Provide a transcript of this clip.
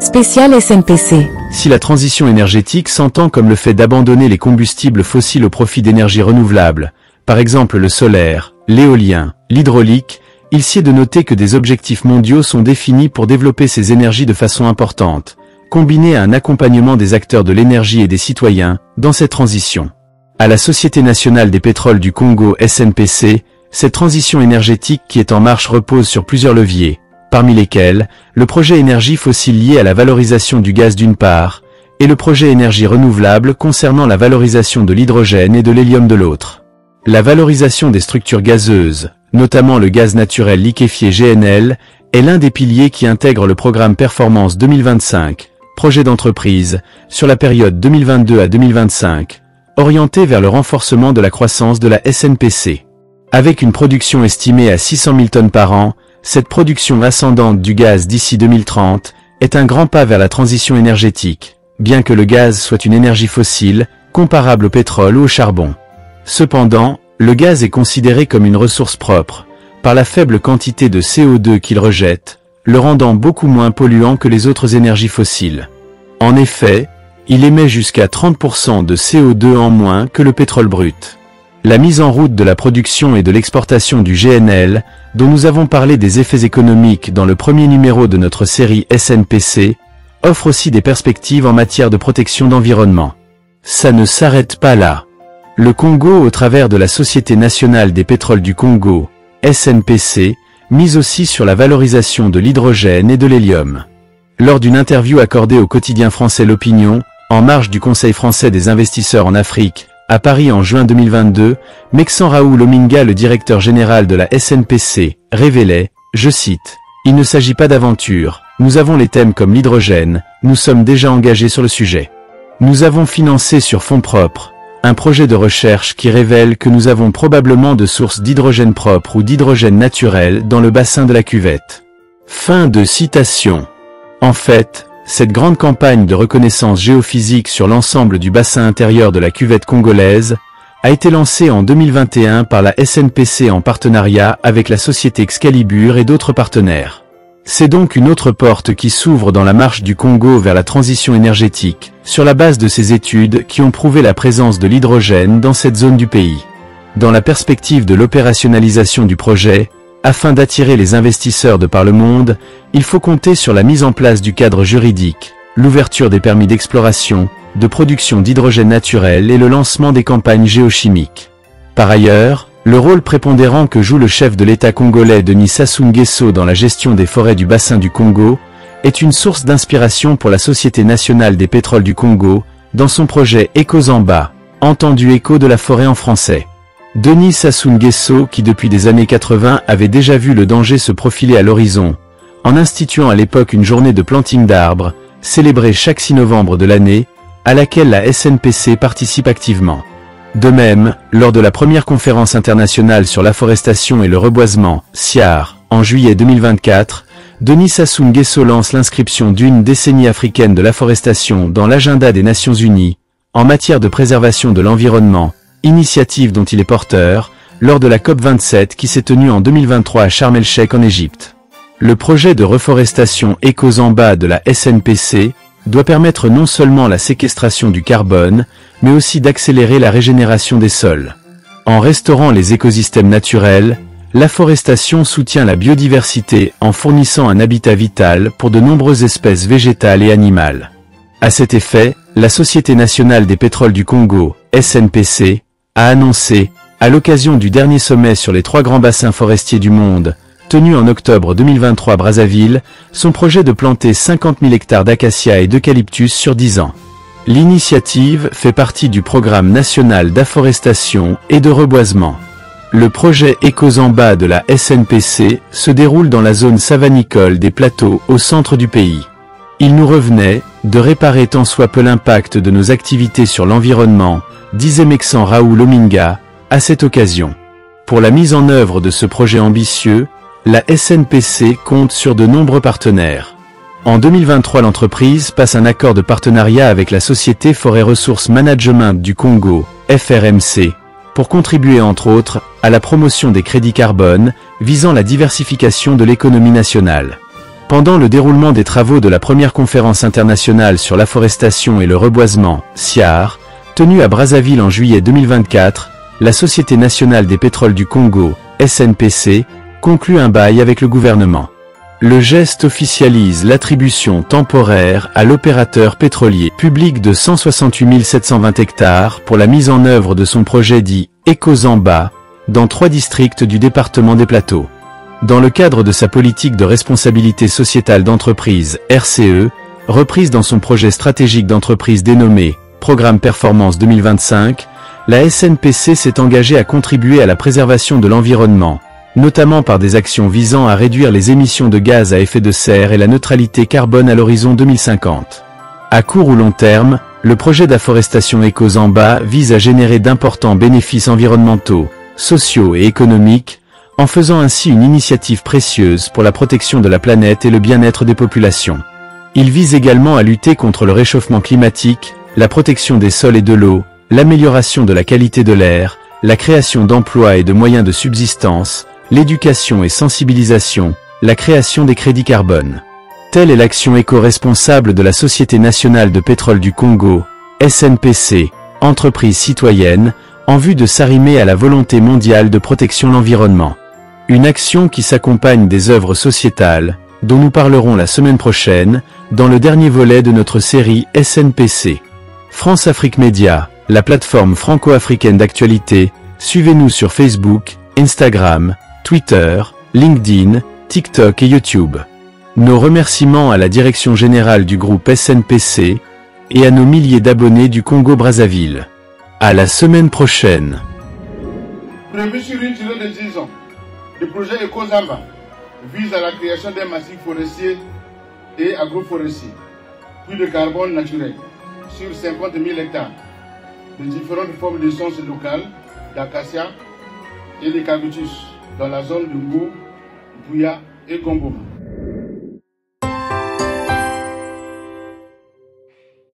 Spécial SNPC. Si la transition énergétique s'entend comme le fait d'abandonner les combustibles fossiles au profit d'énergies renouvelables, par exemple le solaire, l'éolien, l'hydraulique, il sied de noter que des objectifs mondiaux sont définis pour développer ces énergies de façon importante, combinés à un accompagnement des acteurs de l'énergie et des citoyens dans cette transition. À la Société nationale des pétroles du Congo SNPC, cette transition énergétique qui est en marche repose sur plusieurs leviers, parmi lesquels le projet énergie fossile lié à la valorisation du gaz d'une part, et le projet énergie renouvelable concernant la valorisation de l'hydrogène et de l'hélium de l'autre. La valorisation des structures gazeuses, notamment le gaz naturel liquéfié GNL, est l'un des piliers qui intègre le programme Performance 2025, projet d'entreprise, sur la période 2022 à 2025, orienté vers le renforcement de la croissance de la SNPC. Avec une production estimée à 600 000 tonnes par an, cette production ascendante du gaz d'ici 2030 est un grand pas vers la transition énergétique, bien que le gaz soit une énergie fossile, comparable au pétrole ou au charbon. Cependant, le gaz est considéré comme une ressource propre, par la faible quantité de CO2 qu'il rejette, le rendant beaucoup moins polluant que les autres énergies fossiles. En effet, il émet jusqu'à 30% de CO2 en moins que le pétrole brut. La mise en route de la production et de l'exportation du GNL, dont nous avons parlé des effets économiques dans le premier numéro de notre série SNPC, offre aussi des perspectives en matière de protection d'environnement. Ça ne s'arrête pas là. Le Congo, au travers de la Société nationale des pétroles du Congo, SNPC, mise aussi sur la valorisation de l'hydrogène et de l'hélium. Lors d'une interview accordée au quotidien français L'Opinion, en marge du Conseil français des investisseurs en Afrique, à Paris en juin 2022, Mexan Raoul Ominga, le directeur général de la SNPC, révélait, je cite, « Il ne s'agit pas d'aventure, nous avons les thèmes comme l'hydrogène, nous sommes déjà engagés sur le sujet. Nous avons financé sur fonds propres un projet de recherche qui révèle que nous avons probablement de sources d'hydrogène propre ou d'hydrogène naturel dans le bassin de la cuvette. » Fin de citation. En fait, cette grande campagne de reconnaissance géophysique sur l'ensemble du bassin intérieur de la cuvette congolaise a été lancée en 2021 par la SNPC en partenariat avec la société Excalibur et d'autres partenaires. C'est donc une autre porte qui s'ouvre dans la marche du Congo vers la transition énergétique, sur la base de ces études qui ont prouvé la présence de l'hydrogène dans cette zone du pays. Dans la perspective de l'opérationnalisation du projet, afin d'attirer les investisseurs de par le monde, il faut compter sur la mise en place du cadre juridique, l'ouverture des permis d'exploration, de production d'hydrogène naturel et le lancement des campagnes géochimiques. Par ailleurs, le rôle prépondérant que joue le chef de l'État congolais Denis Sassou Nguesso dans la gestion des forêts du bassin du Congo est une source d'inspiration pour la Société nationale des pétroles du Congo, dans son projet Ekozamba, entendu écho de la forêt en français. Denis Sassou Nguesso, qui depuis des années 80 avait déjà vu le danger se profiler à l'horizon, en instituant à l'époque une journée de planting d'arbres, célébrée chaque 6 novembre de l'année, à laquelle la SNPC participe activement. De même, lors de la première conférence internationale sur l'afforestation et le reboisement, CIAR, en juillet 2024, Denis Sassou Nguesso lance l'inscription d'une décennie africaine de l'afforestation dans l'agenda des Nations Unies, en matière de préservation de l'environnement, initiative dont il est porteur, lors de la COP27 qui s'est tenue en 2023 à Sharm el-Sheikh en Égypte. Le projet de reforestation Ekozamba de la SNPC doit permettre non seulement la séquestration du carbone, mais aussi d'accélérer la régénération des sols. En restaurant les écosystèmes naturels, l'afforestation soutient la biodiversité en fournissant un habitat vital pour de nombreuses espèces végétales et animales. À cet effet, la Société nationale des pétroles du Congo, SNPC, a annoncé, à l'occasion du dernier sommet sur les 3 grands bassins forestiers du monde, tenu en octobre 2023 à Brazzaville, son projet de planter 50 000 hectares d'acacias et d'eucalyptus sur 10 ans. L'initiative fait partie du programme national d'afforestation et de reboisement. Le projet Ekozamba de la SNPC se déroule dans la zone savanicole des plateaux au centre du pays. Il nous revenait de réparer tant soit peu l'impact de nos activités sur l'environnement, disait Mexan Raoul Ominga, à cette occasion. Pour la mise en œuvre de ce projet ambitieux, la SNPC compte sur de nombreux partenaires. En 2023, l'entreprise passe un accord de partenariat avec la Société Forêt Ressources Management du Congo, FRMC, pour contribuer entre autres à la promotion des crédits carbone visant la diversification de l'économie nationale. Pendant le déroulement des travaux de la première conférence internationale sur l'afforestation et le reboisement, SIAR, tenue à Brazzaville en juillet 2024, la Société nationale des pétroles du Congo, SNPC, conclut un bail avec le gouvernement. Le geste officialise l'attribution temporaire à l'opérateur pétrolier public de 168 720 hectares pour la mise en œuvre de son projet dit Ekozamba, dans 3 districts du département des Plateaux. Dans le cadre de sa politique de responsabilité sociétale d'entreprise, RCE, reprise dans son projet stratégique d'entreprise dénommé Programme Performance 2025, la SNPC s'est engagée à contribuer à la préservation de l'environnement, notamment par des actions visant à réduire les émissions de gaz à effet de serre et la neutralité carbone à l'horizon 2050. À court ou long terme, le projet d'afforestation Ekozamba vise à générer d'importants bénéfices environnementaux, sociaux et économiques, en faisant ainsi une initiative précieuse pour la protection de la planète et le bien-être des populations. Il vise également à lutter contre le réchauffement climatique, la protection des sols et de l'eau, l'amélioration de la qualité de l'air, la création d'emplois et de moyens de subsistance, l'éducation et sensibilisation, la création des crédits carbone. Telle est l'action éco-responsable de la Société nationale de pétrole du Congo, SNPC, entreprise citoyenne, en vue de s'arrimer à la volonté mondiale de protection de l'environnement. Une action qui s'accompagne des œuvres sociétales, dont nous parlerons la semaine prochaine, dans le dernier volet de notre série SNPC. France Afrique Média, la plateforme franco-africaine d'actualité, suivez-nous sur Facebook, Instagram, Twitter, LinkedIn, TikTok et YouTube. Nos remerciements à la direction générale du groupe SNPC et à nos milliers d'abonnés du Congo-Brazzaville. À la semaine prochaine. Prévu sur une durée de 10 ans, le projet Ekozamba vise à la création d'un massif forestier et agroforestier, puits de carbone naturel, sur 50 000 hectares, de différentes formes d'essences locales, d'acacia et d'eucalyptus, dans la zone de Ngou, Bouya et Gombo.